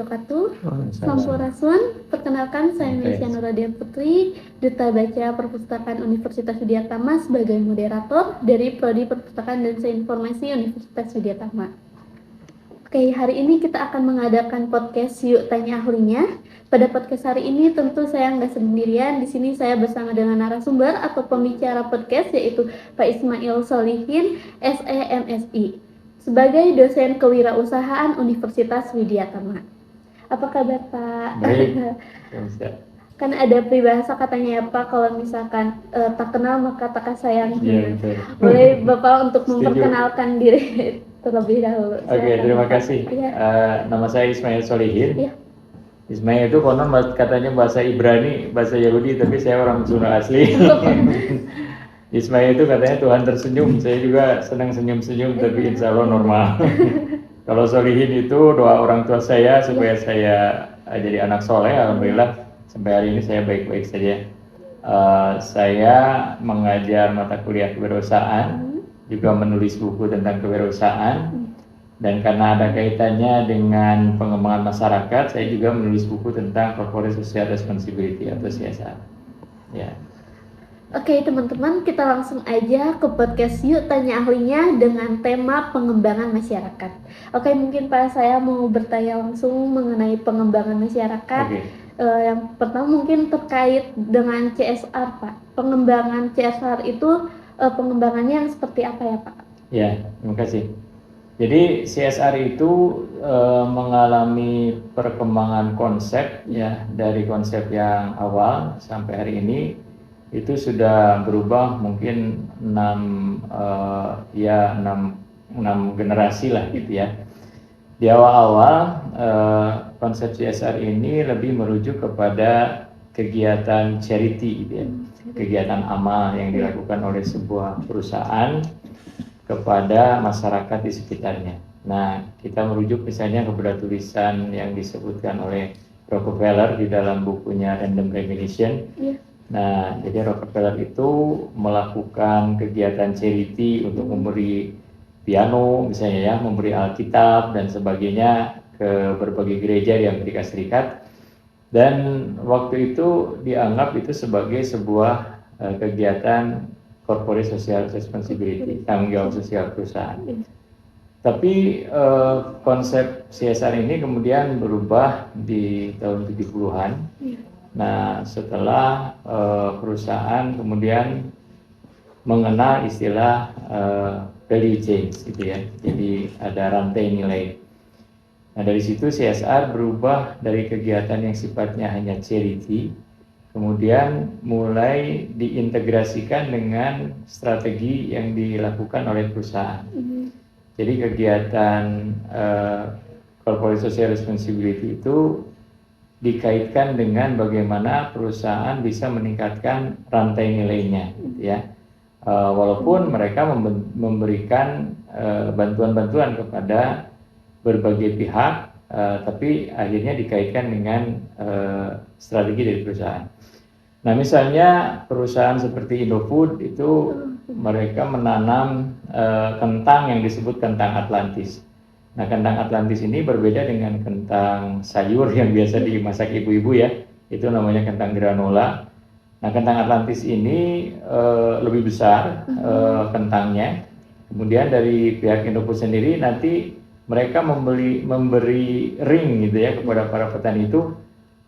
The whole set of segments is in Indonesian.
wabarakatuh. Sampurasun. Perkenalkan, saya Mesia Nuradia Putri, Duta Baca Perpustakaan Universitas Widyatama sebagai moderator dari Prodi Perpustakaan dan Sains Informasi Universitas Widyatama. Oke, hari ini kita akan mengadakan podcast Yuk Tanya Ahlinya. Pada podcast hari ini tentu saya nggak sendirian. Di sini saya bersama dengan narasumber atau pembicara podcast yaitu Pak Ismail Solihin, SEMSI, sebagai dosen kewirausahaan Universitas Widyatama. Apa kabar Pak? Baik. Kan ada peribahasa katanya ya Pak, kalau misalkan tak kenal maka tak sayang. Iya, Boleh Bapak untuk Setuju. memperkenalkan diri terlebih dahulu. Oke, terima kasih. Ya. Nama saya Ismail Solihin. Ya. Ismail itu konon katanya bahasa Ibrani, bahasa Yahudi, tapi saya orang Sunda asli. Ismail itu katanya Tuhan tersenyum. Saya juga senang senyum-senyum, tapi insya Allah normal. Kalau Solihin itu doa orang tua saya supaya saya jadi anak soleh. Alhamdulillah sampai hari ini saya baik-baik saja. Saya mengajar mata kuliah kewirausahaan, juga menulis buku tentang kewirausahaan, dan karena ada kaitannya dengan pengembangan masyarakat, saya juga menulis buku tentang Corporate Social Responsibility atau CSR. Ya. Oke teman-teman, kita langsung aja ke podcast Yuk Tanya Ahlinya dengan tema pengembangan masyarakat. Oke, mungkin Pak saya mau bertanya langsung mengenai pengembangan masyarakat. Oke. Yang pertama mungkin terkait dengan CSR Pak. Pengembangan CSR itu pengembangannya yang seperti apa ya Pak? Ya, terima kasih. Jadi CSR itu mengalami perkembangan konsep ya, dari konsep yang awal sampai hari ini itu sudah berubah mungkin 6 generasi lah gitu ya. Di awal-awal konsep CSR ini lebih merujuk kepada kegiatan charity gitu ya, kegiatan amal yang dilakukan oleh sebuah perusahaan kepada masyarakat di sekitarnya. Nah, kita merujuk misalnya kepada tulisan yang disebutkan oleh Rockefeller di dalam bukunya Random Revolution. Nah, jadi Rockefeller itu melakukan kegiatan charity untuk memberi piano misalnya ya, memberi Alkitab dan sebagainya ke berbagai gereja di Amerika Serikat. Dan waktu itu dianggap itu sebagai sebuah kegiatan corporate social responsibility, tanggung jawab sosial perusahaan. Tapi konsep CSR ini kemudian berubah di tahun 70-an. Nah, setelah perusahaan kemudian mengenal istilah value chain gitu ya. Jadi ada rantai nilai. Nah, dari situ CSR berubah dari kegiatan yang sifatnya hanya charity, kemudian mulai diintegrasikan dengan strategi yang dilakukan oleh perusahaan. Jadi kegiatan corporate social responsibility itu dikaitkan dengan bagaimana perusahaan bisa meningkatkan rantai nilainya, gitu ya. Walaupun mereka memberikan bantuan-bantuan kepada berbagai pihak, tapi akhirnya dikaitkan dengan strategi dari perusahaan. Nah, misalnya perusahaan seperti Indofood itu mereka menanam kentang yang disebut kentang Atlantis. Nah, kentang Atlantis ini berbeda dengan kentang sayur yang biasa dimasak ibu-ibu ya, itu namanya kentang granola. Nah, kentang Atlantis ini lebih besar kentangnya. Kemudian dari pihak Indofood sendiri nanti mereka memberi ring gitu ya kepada para petani itu.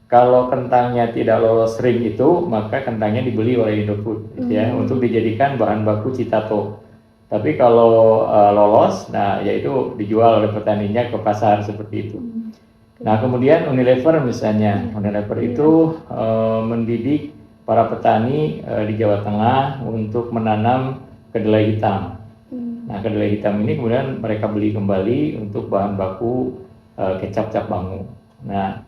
Kalau kentangnya tidak lolos ring itu, maka kentangnya dibeli oleh Indofood gitu ya, untuk dijadikan bahan baku citato. Tapi kalau lolos, nah yaitu dijual oleh petaninya ke pasar seperti itu. Nah, kemudian Unilever misalnya, Unilever itu mendidik para petani di Jawa Tengah untuk menanam kedelai hitam. Nah, kedelai hitam ini kemudian mereka beli kembali untuk bahan baku kecap cap bangu. Nah,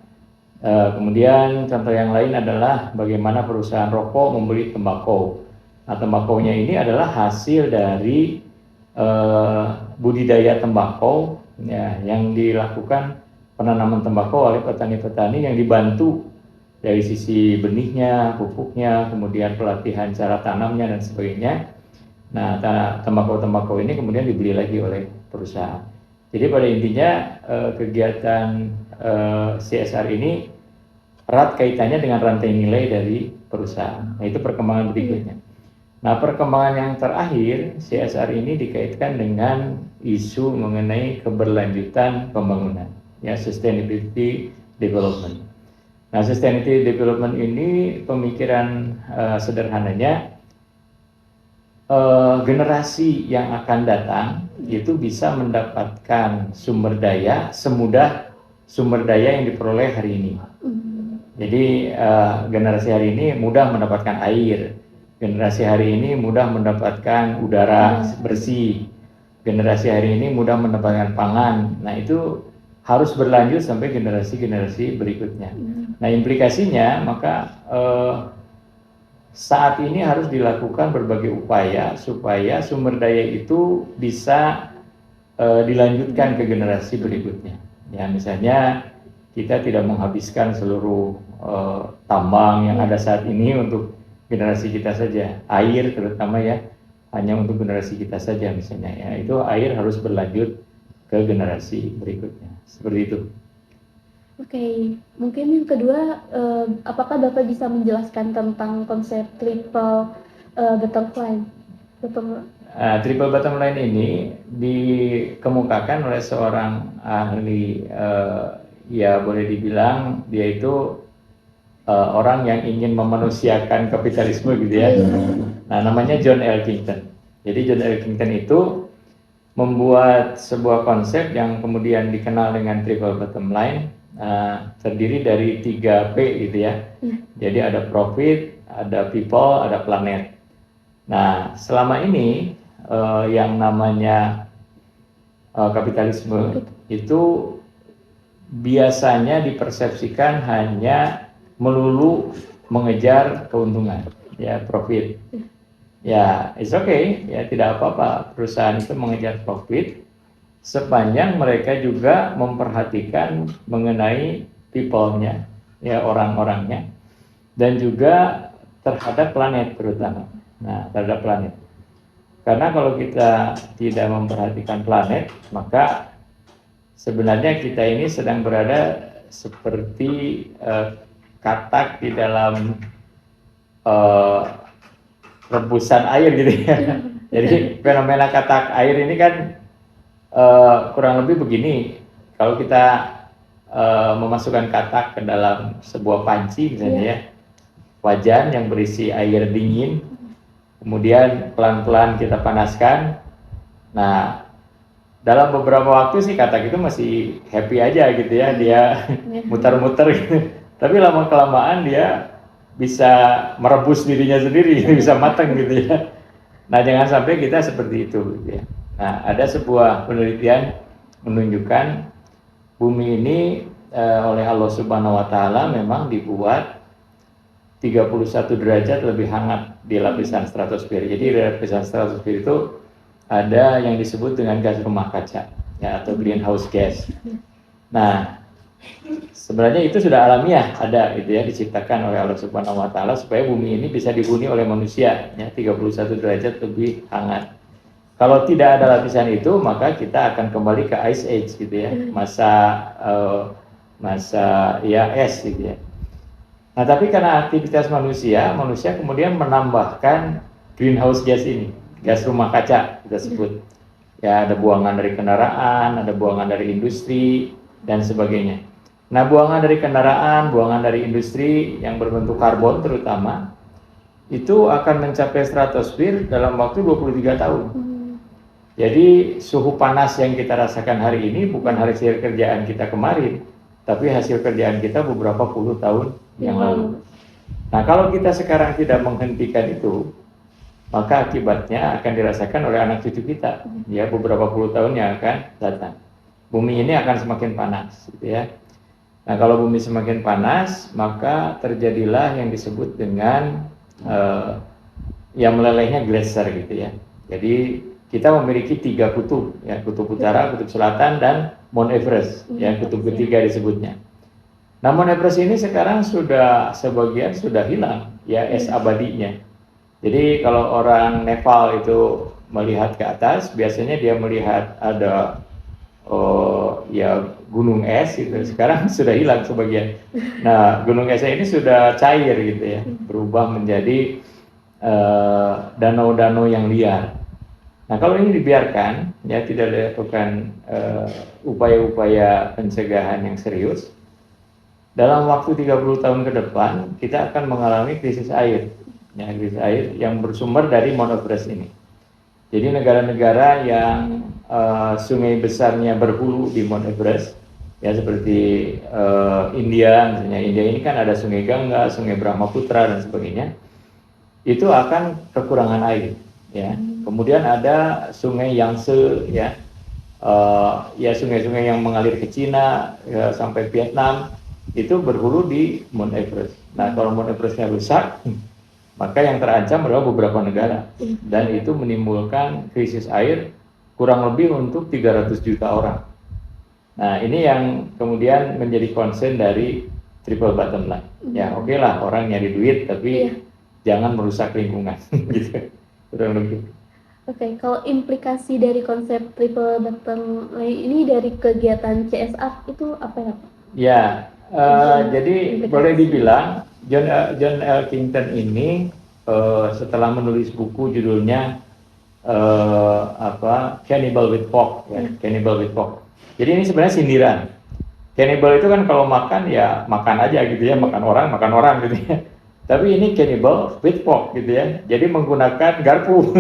kemudian contoh yang lain adalah bagaimana perusahaan rokok membeli tembakau. Nah, tembakonya ini adalah hasil dari budidaya tembakau ya, yang dilakukan penanaman tembakau oleh petani-petani yang dibantu dari sisi benihnya, pupuknya, kemudian pelatihan cara tanamnya dan sebagainya. Nah, tembakau-tembakau ini kemudian dibeli lagi oleh perusahaan. Jadi pada intinya kegiatan CSR ini erat kaitannya dengan rantai nilai dari perusahaan. Nah, itu perkembangan berikutnya. Nah, perkembangan yang terakhir, CSR ini dikaitkan dengan isu mengenai keberlanjutan pembangunan, ya, sustainability development. Nah, sustainability development ini pemikiran sederhananya generasi yang akan datang itu bisa mendapatkan sumber daya semudah sumber daya yang diperoleh hari ini. Jadi generasi hari ini mudah mendapatkan air, generasi hari ini mudah mendapatkan udara bersih, generasi hari ini mudah mendapatkan pangan. Nah, itu harus berlanjut sampai generasi-generasi berikutnya. Nah, implikasinya maka saat ini harus dilakukan berbagai upaya supaya sumber daya itu bisa dilanjutkan ke generasi berikutnya. Ya, misalnya kita tidak menghabiskan seluruh tambang yang ada saat ini untuk generasi kita saja, air terutama ya, hanya untuk generasi kita saja misalnya ya, itu air harus berlanjut ke generasi berikutnya, seperti itu. Oke, mungkin yang kedua, apakah Bapak bisa menjelaskan tentang konsep triple bottom line? Triple bottom line ini dikemukakan oleh seorang ahli, ya boleh dibilang dia itu orang yang ingin memanusiakan kapitalisme gitu ya. Nah, namanya John Elkington. Jadi John Elkington itu membuat sebuah konsep yang kemudian dikenal dengan triple bottom line, terdiri dari 3P gitu ya. Jadi ada profit, ada people, ada planet. Nah, selama ini yang namanya kapitalisme itu biasanya dipersepsikan hanya melulu mengejar keuntungan, ya, profit. Ya, it's okay, ya, tidak apa-apa perusahaan itu mengejar profit sepanjang mereka juga memperhatikan mengenai people-nya, ya, orang-orangnya, dan juga terhadap planet terutama. Nah, terhadap planet. Karena kalau kita tidak memperhatikan planet, maka sebenarnya kita ini sedang berada seperti katak di dalam rebusan air gitu ya. Jadi fenomena katak air ini kan kurang lebih begini. Kalau kita memasukkan katak ke dalam sebuah panci misalnya ya, wajan yang berisi air dingin, kemudian pelan-pelan kita panaskan. Nah, dalam beberapa waktu sih katak itu masih happy aja gitu ya, dia muter-muter gitu. Tapi lama-kelamaan dia bisa merebus dirinya sendiri, bisa matang gitu ya. Nah, jangan sampai kita seperti itu gitu ya. Nah, ada sebuah penelitian menunjukkan bumi ini oleh Allah Subhanahu wa taala memang dibuat 31 derajat lebih hangat di lapisan stratosfer. Jadi di lapisan stratosfer itu ada yang disebut dengan gas rumah kaca ya, atau greenhouse gas. Nah, sebenarnya itu sudah alamiah ada gitu ya, diciptakan oleh Allah Subhanahu wa taala supaya bumi ini bisa dihuni oleh manusia ya, 31 derajat lebih hangat. Kalau tidak ada lapisan itu, maka kita akan kembali ke ice age gitu ya, masa ya es gitu ya. Nah, tapi karena aktivitas manusia kemudian menambahkan greenhouse gas ini, gas rumah kaca kita sebut. Ya, ada buangan dari kendaraan, ada buangan dari industri dan sebagainya. Nah, buangan dari kendaraan, buangan dari industri yang berbentuk karbon terutama itu akan mencapai stratosfer dalam waktu 23 tahun. Jadi suhu panas yang kita rasakan hari ini bukan hasil kerjaan kita kemarin, tapi hasil kerjaan kita beberapa puluh tahun yang lalu. Nah, kalau kita sekarang tidak menghentikan itu, maka akibatnya akan dirasakan oleh anak cucu kita, ya, beberapa puluh tahun yang akan datang. Bumi ini akan semakin panas, gitu ya. Nah, kalau bumi semakin panas, maka terjadilah yang disebut dengan yang melelehnya glacier, gitu ya. Jadi kita memiliki 3 kutub, ya, kutub utara, kutub selatan, dan Mount Everest, ya, kutub ketiga disebutnya. Nah, Mount Everest ini sekarang sebagian sudah hilang, ya, es abadinya. Jadi kalau orang Nepal itu melihat ke atas, biasanya dia melihat ada ya gunung es gitu. Sekarang sudah hilang sebagian. Nah, gunung esnya ini sudah cair gitu ya, berubah menjadi danau-danau yang liar. Nah, kalau ini dibiarkan, ya tidak dilakukan upaya-upaya pencegahan yang serius, dalam waktu 30 tahun ke depan, kita akan mengalami krisis air. Ya, krisis air yang bersumber dari Mount Everest ini. Jadi negara-negara yang sungai besarnya berhulu di Mount Everest, ya seperti India, misalnya India ini kan ada sungai Gangga, sungai Brahmaputra dan sebagainya, itu akan kekurangan air. Ya, kemudian ada sungai Yangtze, ya, ya sungai-sungai yang mengalir ke Cina ya, sampai Vietnam itu berhulu di Mount Everest. Nah, kalau Mount Everestnya rusak, maka yang terancam adalah beberapa negara, dan itu menimbulkan krisis air kurang lebih untuk 300 juta orang. Nah, ini yang kemudian menjadi concern dari triple bottom line. Ya, oke lah orang nyari duit, tapi jangan merusak lingkungan, gitu. Kurang lebih. Oke, kalau implikasi dari konsep triple bottom line ini dari kegiatan CSR itu apa ya, Pak? Ya, jadi boleh dibilang John Elkington ini setelah menulis buku judulnya Cannibal with Fork, ya, Cannibal with Fork. Jadi ini sebenarnya sindiran. Cannibal itu kan kalau makan ya makan aja gitu ya, makan orang gitu ya. Tapi ini cannibal with fork gitu ya. Jadi menggunakan garpu.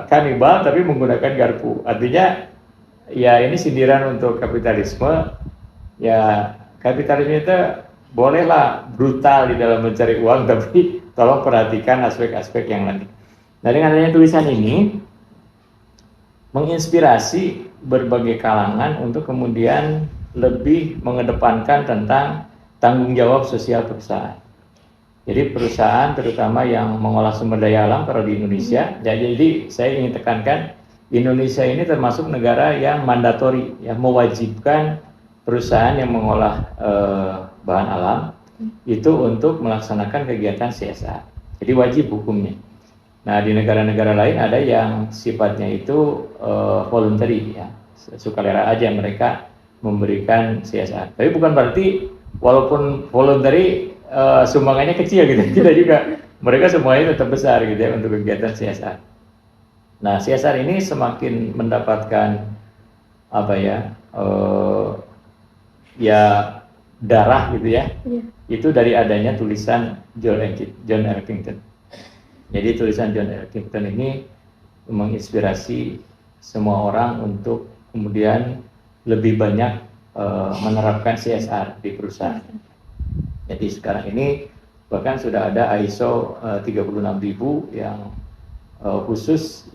Cannibal tapi menggunakan garpu. Artinya ya ini sindiran untuk kapitalisme. Ya, kapitalisme itu bolehlah brutal di dalam mencari uang, tapi tolong perhatikan aspek-aspek yang lain. Nah, dengan adanya tulisan ini menginspirasi berbagai kalangan untuk kemudian lebih mengedepankan tentang tanggung jawab sosial perusahaan. Jadi perusahaan terutama yang mengolah sumber daya alam kalau di Indonesia, jadi saya ingin tekankan Indonesia ini termasuk negara yang mandatori, yang mewajibkan perusahaan yang mengolah bahan alam itu untuk melaksanakan kegiatan CSR. Jadi wajib hukumnya. Nah, di negara-negara lain ada yang sifatnya itu voluntary, ya, sukarela aja mereka memberikan CSR. Tapi bukan berarti walaupun voluntary sumbangannya kecil gitu, tidak juga. Mereka semuanya tetap besar gitu ya untuk kegiatan CSR. Nah, CSR ini semakin mendapatkan apa ya, ya darah gitu ya. Itu dari adanya tulisan John Elkington. Jadi tulisan John Elkington ini menginspirasi semua orang untuk kemudian lebih banyak menerapkan CSR di perusahaan. Jadi sekarang ini bahkan sudah ada ISO 36000 yang khusus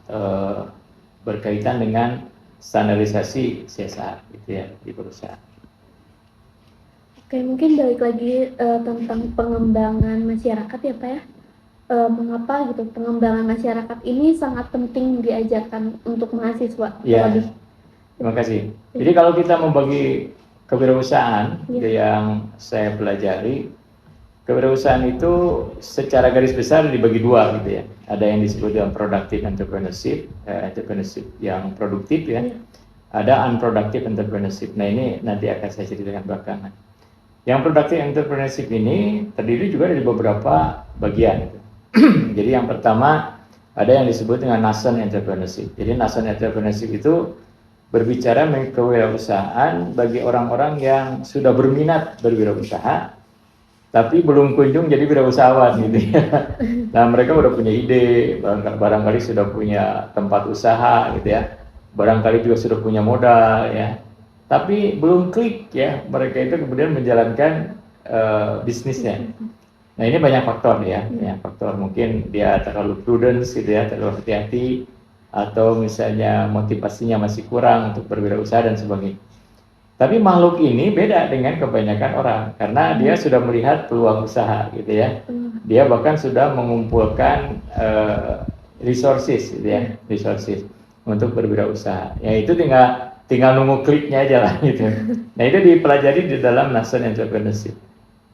berkaitan dengan standarisasi CSR gitu ya di perusahaan. Oke, mungkin balik lagi tentang pengembangan masyarakat ya Pak ya. Mengapa gitu pengembangan masyarakat ini sangat penting diajarkan untuk mahasiswa? Ya, terima kasih. Jadi kalau kita membagi kewirausahaan yang saya pelajari, kewirausahaan itu secara garis besar dibagi dua gitu ya. Ada yang disebut dengan productive entrepreneurship, entrepreneurship yang produktif ya. Ada unproductive entrepreneurship. Nah, ini nanti akan saya ceritakan belakangan. Yang productive entrepreneurship ini terdiri juga dari beberapa bagian. Gitu. Jadi yang pertama ada yang disebut dengan nascent entrepreneurship. Jadi nascent entrepreneurship itu berbicara mengenai kewirausahaan bagi orang-orang yang sudah berminat berwirausaha, tapi belum kunjung jadi wirausahawan gitu ya. Nah, mereka udah punya ide, barangkali sudah punya tempat usaha gitu ya, barangkali juga sudah punya modal ya, tapi belum klik ya, mereka itu kemudian menjalankan bisnisnya. Nah, ini banyak faktor ya, faktor mungkin dia terlalu prudence gitu ya, terlalu hati-hati, atau misalnya motivasinya masih kurang untuk berwirausaha dan sebagainya. Tapi makhluk ini beda dengan kebanyakan orang karena dia sudah melihat peluang usaha gitu ya. Dia bahkan sudah mengumpulkan resources gitu ya, resources untuk berwirausaha. Ya itu tinggal nunggu kliknya aja lah gitu. Nah, itu dipelajari di dalam nascent entrepreneurship.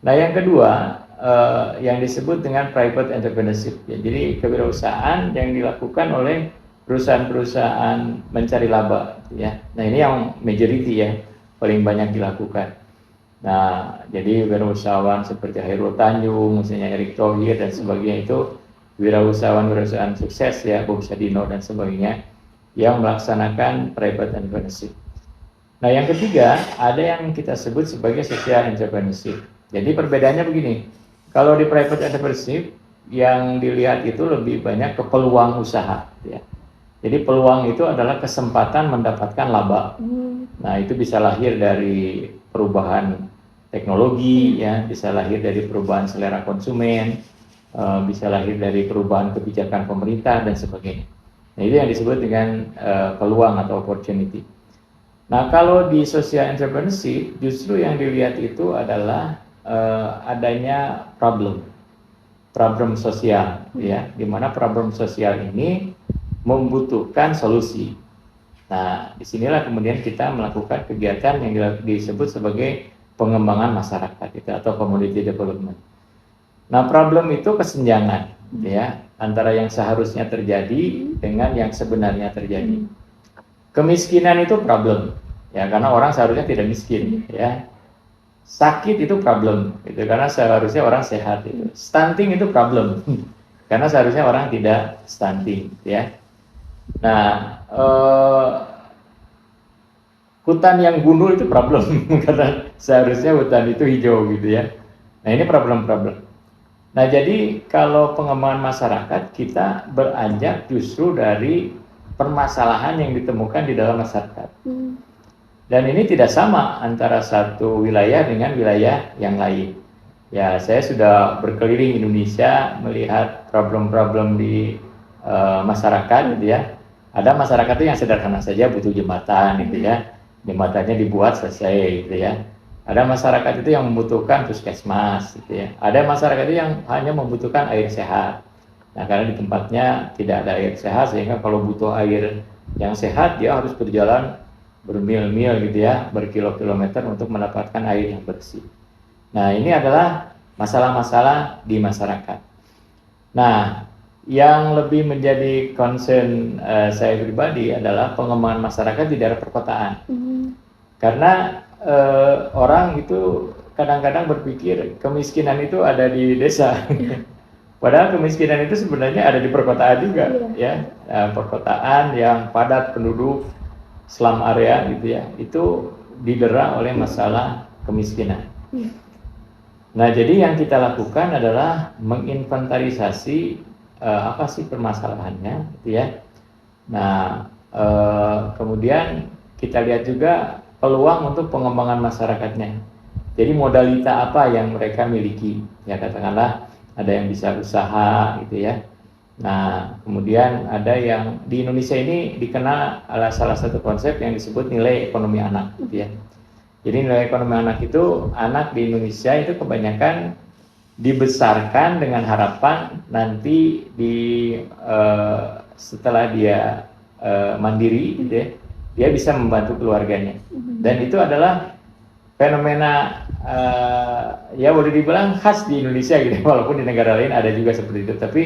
Nah, yang kedua yang disebut dengan private entrepreneurship. Ya, jadi kewirausahaan yang dilakukan oleh perusahaan-perusahaan mencari laba ya. Nah ini yang majority ya, paling banyak dilakukan. Nah jadi wirausahawan seperti Hairul Tanjung, misalnya Erick Thohir dan sebagainya itu wirausahawan sukses ya, Bob Sadino dan sebagainya yang melaksanakan private entrepreneurship. Nah yang ketiga ada yang kita sebut sebagai social entrepreneurship. Jadi perbedaannya begini, kalau di private entrepreneurship yang dilihat itu lebih banyak ke peluang usaha ya. Jadi peluang itu adalah kesempatan mendapatkan laba. Nah itu bisa lahir dari perubahan teknologi ya, bisa lahir dari perubahan selera konsumen, bisa lahir dari perubahan kebijakan pemerintah dan sebagainya. Nah itu yang disebut dengan peluang atau opportunity. Nah kalau di social entrepreneurship justru yang dilihat itu adalah adanya problem sosial ya, di mana problem sosial ini membutuhkan solusi. Nah disinilah kemudian kita melakukan kegiatan yang disebut sebagai pengembangan masyarakat itu atau community development. Nah problem itu kesenjangan ya antara yang seharusnya terjadi dengan yang sebenarnya terjadi. Kemiskinan itu problem ya karena orang seharusnya tidak miskin ya. Sakit itu problem gitu karena seharusnya orang sehat itu. Stunting itu problem karena seharusnya orang tidak stunting ya. Nah hutan yang gundul itu problem karena seharusnya hutan itu hijau gitu ya. Nah ini problem-problem. Nah jadi kalau pengembangan masyarakat kita beranjak justru dari permasalahan yang ditemukan di dalam masyarakat. Dan ini tidak sama antara satu wilayah dengan wilayah yang lain. Ya saya sudah berkeliling Indonesia melihat problem-problem di masyarakat gitu ya. Ada masyarakat itu yang sederhana saja butuh jembatan gitu ya. Jembatannya dibuat selesai gitu ya. Ada masyarakat itu yang membutuhkan puskesmas gitu ya. Ada masyarakat itu yang hanya membutuhkan air sehat. Nah karena di tempatnya tidak ada air sehat sehingga kalau butuh air yang sehat dia harus berjalan bermil-mil gitu ya, berkilo-kilometer untuk mendapatkan air yang bersih. Nah ini adalah masalah-masalah di masyarakat. Nah yang lebih menjadi concern saya pribadi adalah pengembangan masyarakat di daerah perkotaan. Karena orang itu kadang-kadang berpikir kemiskinan itu ada di desa. Padahal kemiskinan itu sebenarnya ada di perkotaan juga ya. Perkotaan yang padat penduduk, slum area gitu ya. Itu didera oleh masalah kemiskinan. Nah, jadi yang kita lakukan adalah menginventarisasi apa sih permasalahannya gitu ya. Nah, kemudian kita lihat juga peluang untuk pengembangan masyarakatnya. Jadi modalita apa yang mereka miliki? Ya katakanlah ada yang bisa usaha gitu ya. Nah, kemudian ada yang di Indonesia ini dikenal ala salah satu konsep yang disebut nilai ekonomi anak gitu ya. Jadi nilai ekonomi anak itu anak di Indonesia itu kebanyakan dibesarkan dengan harapan nanti setelah dia mandiri gitu ya, dia bisa membantu keluarganya. Dan itu adalah fenomena ya boleh dibilang khas di Indonesia gitu, walaupun di negara lain ada juga seperti itu, tapi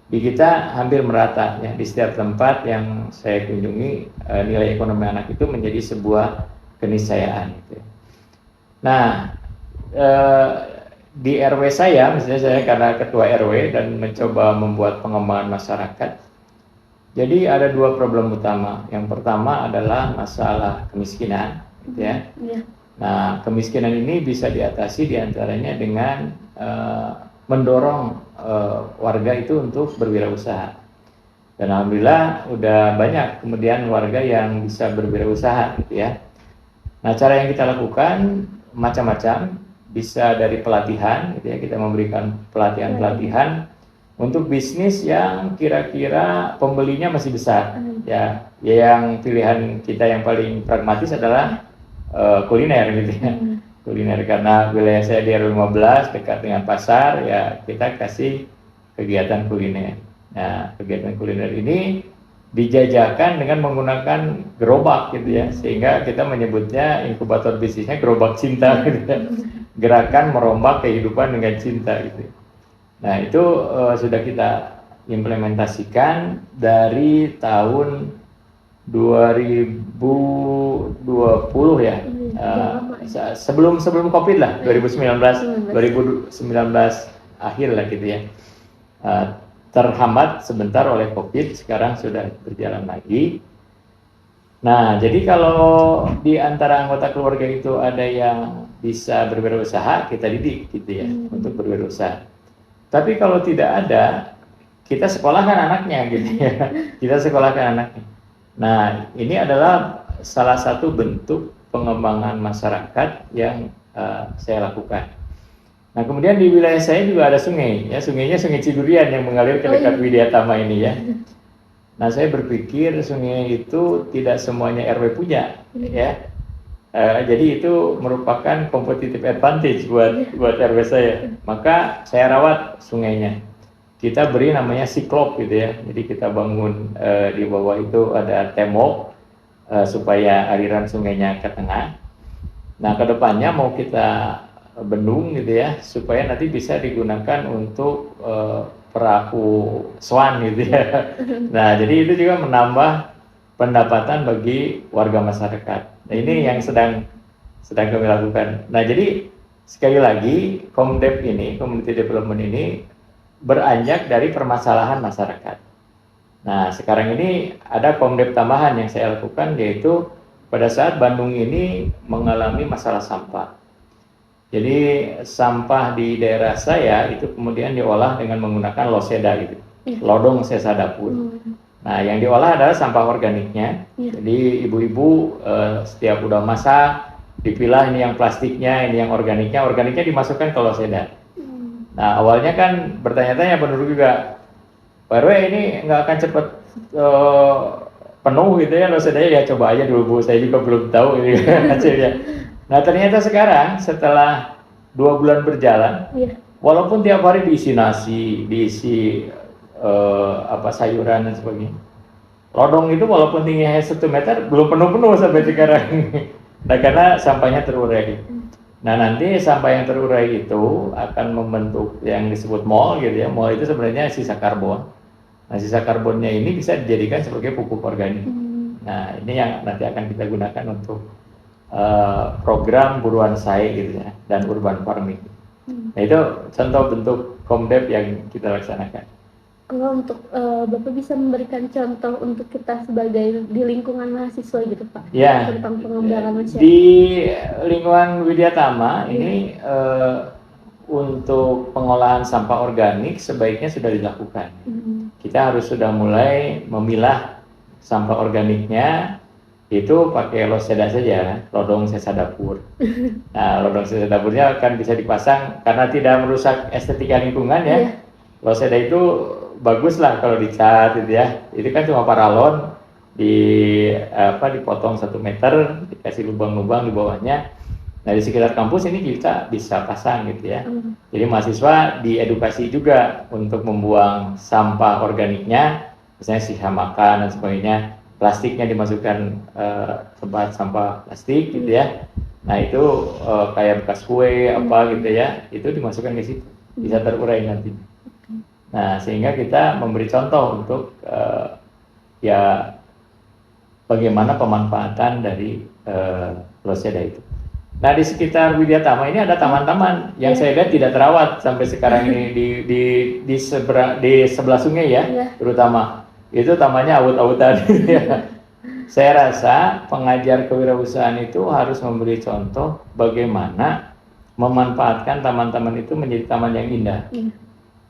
di kita hampir merata ya. Di setiap tempat yang saya kunjungi nilai ekonomi anak itu menjadi sebuah keniscayaan gitu. Nah di RW saya, misalnya saya karena ketua RW dan mencoba membuat pengembangan masyarakat, jadi ada dua problem utama. Yang pertama adalah masalah kemiskinan gitu ya. Nah, kemiskinan ini bisa diatasi diantaranya dengan mendorong warga itu untuk berwirausaha. Dan alhamdulillah udah banyak kemudian warga yang bisa berwirausaha gitu ya. Nah, cara yang kita lakukan macam-macam, bisa dari pelatihan gitu ya, kita memberikan pelatihan-pelatihan untuk bisnis yang kira-kira pembelinya masih besar ya. Yang pilihan kita yang paling pragmatis adalah kuliner gitu ya. Kuliner karena wilayah saya di RW 15 dekat dengan pasar ya, kita kasih kegiatan kuliner. Nah, kegiatan kuliner ini dijajakan dengan menggunakan gerobak gitu ya, sehingga kita menyebutnya inkubator bisnisnya gerobak cinta gitu ya. Gerakan merombak kehidupan dengan cinta gitu. Nah itu sudah kita implementasikan dari tahun 2020 ya. Sebelum Covid lah, 2019 akhir lah gitu ya. Terhambat sebentar oleh Covid, sekarang sudah berjalan lagi. Nah, jadi kalau di antara anggota keluarga itu ada yang bisa berwirausaha, kita didik gitu ya untuk berwirausaha. Tapi kalau tidak ada, kita sekolahkan anaknya gitu ya. Kita sekolahkan anaknya. Nah, ini adalah salah satu bentuk pengembangan masyarakat yang saya lakukan. Nah, kemudian di wilayah saya juga ada sungai, ya sungainya Sungai Cidurian yang mengalir ke dekat Widyatama ini ya. Nah, saya berpikir sungai itu tidak semuanya RW punya, ya. Jadi itu merupakan competitive advantage buat RW saya. Maka saya rawat sungainya. Kita beri namanya siklop gitu ya. Jadi kita bangun di bawah itu ada tembok supaya aliran sungainya ke tengah. Nah, kedepannya mau kita bendung gitu ya, supaya nanti bisa digunakan untuk perahu swan gitu ya. Nah, jadi itu juga menambah pendapatan bagi warga masyarakat. Nah, ini yang sedang kami lakukan. Nah, jadi sekali lagi Komdep ini, Community Development ini beranjak dari permasalahan masyarakat. Nah, sekarang ini ada Komdep tambahan yang saya lakukan, yaitu pada saat Bandung ini mengalami masalah sampah. Jadi sampah di daerah saya itu kemudian diolah dengan menggunakan loseda gitu, lodong sesa dapur. Nah, yang diolah adalah sampah organiknya. Jadi ibu-ibu setiap udah masak, dipilah ini yang plastiknya, ini yang organiknya. Organiknya dimasukkan ke loseda. Nah, awalnya kan bertanya-tanya penduduk juga, Pak RW ini nggak akan cepat penuh gitu ya losedanya, ya coba aja dulu Bu, saya juga belum tahu ini hasilnya. Nah, ternyata sekarang setelah 2 bulan berjalan, walaupun tiap hari diisi nasi, diisi sayuran dan sebagainya, lodong itu walaupun tingginya 1 meter belum penuh-penuh sampai sekarang. Nah, karena sampahnya terurai. Nah, nanti sampah yang terurai itu akan membentuk yang disebut mol gitu ya. Mol itu sebenarnya sisa karbon. Nah, sisa karbonnya ini bisa dijadikan sebagai pupuk organik. Nah, ini yang nanti akan kita gunakan untuk program buruan saya gitu ya, dan urban farming. Nah, itu contoh bentuk Komdep yang kita laksanakan. Kalau untuk Bapak bisa memberikan contoh untuk kita sebagai di lingkungan mahasiswa gitu Pak, ya, tentang pengembangan masyarakat. Di lingkungan Widyatama ini untuk pengolahan sampah organik sebaiknya sudah dilakukan. Kita harus sudah mulai memilah sampah organiknya, itu pakai loseda saja, lodong sesa dapur. Nah, lodong sesa dapurnya akan bisa dipasang karena tidak merusak estetika lingkungan ya. Loseda itu bagus lah kalau dicat gitu ya. Itu kan cuma paralon, dipotong 1 meter, dikasih lubang-lubang di bawahnya. Nah, di sekitar kampus ini kita bisa pasang gitu ya. Jadi mahasiswa diedukasi juga untuk membuang sampah organiknya, misalnya sisa makan dan sebagainya. Plastiknya dimasukkan tempat sampah plastik gitu ya. Nah, itu kayak bekas kue apa gitu ya, itu dimasukkan ke situ, bisa terurai nanti. Nah, sehingga kita memberi contoh untuk ya bagaimana pemanfaatan dari loseda itu. Nah, di sekitar Widyatama ini ada taman-taman yang saya lihat tidak terawat sampai sekarang ini di sebelah sungai ya, terutama. Itu tamannya awut-awutan. Saya rasa pengajar kewirausahaan itu harus memberi contoh bagaimana memanfaatkan taman-taman itu menjadi taman yang indah.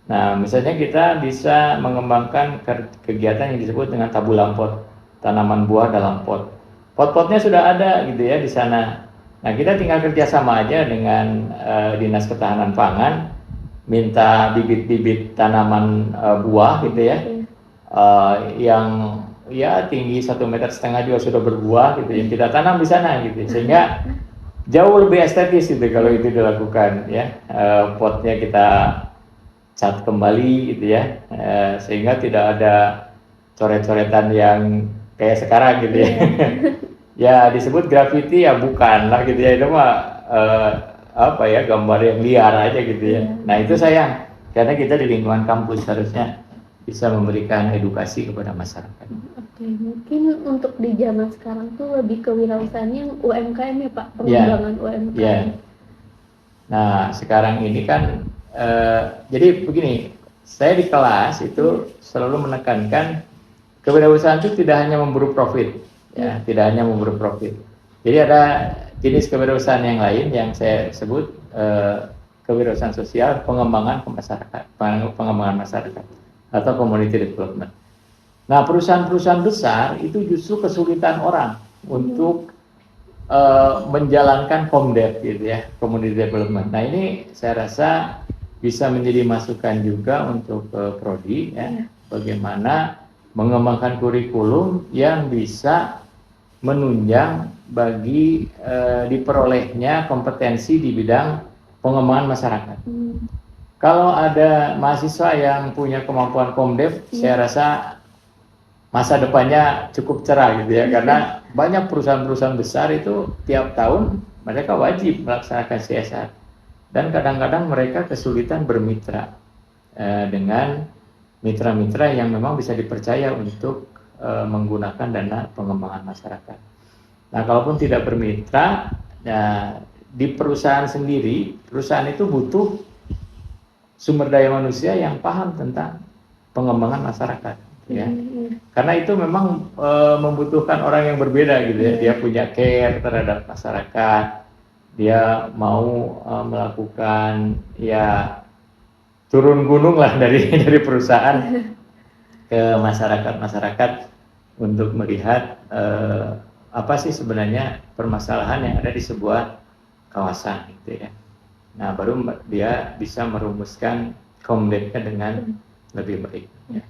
Nah, misalnya kita bisa mengembangkan kegiatan yang disebut dengan tabulam pot, tanaman buah dalam pot. Pot-potnya sudah ada gitu ya di sana. Nah, kita tinggal kerjasama aja dengan Dinas Ketahanan Pangan, minta bibit-bibit tanaman buah gitu ya. Yang ya tinggi 1,5 meter juga sudah berbuah gitu ya, kita tanam di sana gitu, sehingga jauh lebih estetis gitu kalau itu dilakukan ya. Potnya kita cat kembali gitu ya, sehingga tidak ada coret-coretan yang kayak sekarang gitu ya. Ya disebut graffiti ya bukan lah gitu ya, itu mah gambar yang liar aja gitu ya. Nah, itu sayang karena kita di lingkungan kampus harusnya bisa memberikan edukasi kepada masyarakat. Oke, mungkin untuk di zaman sekarang tuh lebih ke wirausahaan yang UMKM ya Pak, Iya, pengembangan UMKM. iya. Nah, sekarang ini kan jadi begini, saya di kelas itu selalu menekankan kewirausahaan itu tidak hanya memburu profit, ya, tidak hanya memburu profit. Jadi ada jenis kewirausahaan yang lain yang saya sebut kewirausahaan sosial, pengembangan ke masyarakat, pengembangan masyarakat atau community development. Nah, perusahaan-perusahaan besar itu justru kesulitan orang untuk menjalankan COMDEV gitu ya, community development. Nah, ini saya rasa bisa menjadi masukan juga untuk prodi ya, bagaimana mengembangkan kurikulum yang bisa menunjang bagi diperolehnya kompetensi di bidang pengembangan masyarakat. Kalau ada mahasiswa yang punya kemampuan COMDEV, saya rasa masa depannya cukup cerah gitu ya, karena banyak perusahaan-perusahaan besar itu tiap tahun mereka wajib melaksanakan CSR dan kadang-kadang mereka kesulitan bermitra dengan mitra-mitra yang memang bisa dipercaya untuk menggunakan dana pengembangan masyarakat. Nah, kalaupun tidak bermitra, di perusahaan sendiri, perusahaan itu butuh sumber daya manusia yang paham tentang pengembangan masyarakat. Ya, karena itu memang membutuhkan orang yang berbeda gitu ya. Dia punya care terhadap masyarakat, dia mau melakukan ya turun gunung lah dari perusahaan ke masyarakat untuk melihat apa sih sebenarnya permasalahan yang ada di sebuah kawasan gitu ya. Nah, baru dia bisa merumuskan COMDEV-nya dengan lebih baik. Ya.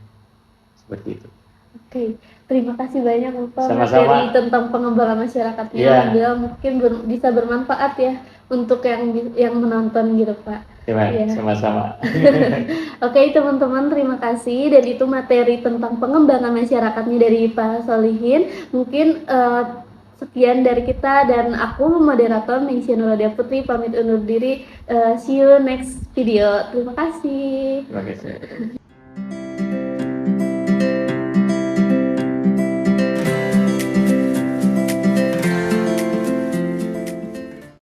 Seperti itu. Oke, terima kasih banyak Bapak Sama-sama. materi tentang pengembangan masyarakatnya. Yeah. Mungkin bisa bermanfaat ya untuk yang menonton gitu Pak. Yeah. Sama-sama. Oke teman-teman, terima kasih. Dan itu materi tentang pengembangan masyarakatnya dari Pak Solihin. Mungkin sekian dari kita dan aku moderator Meisya Nuradia Putri pamit undur diri. See you next video. Terima kasih. Terima kasih.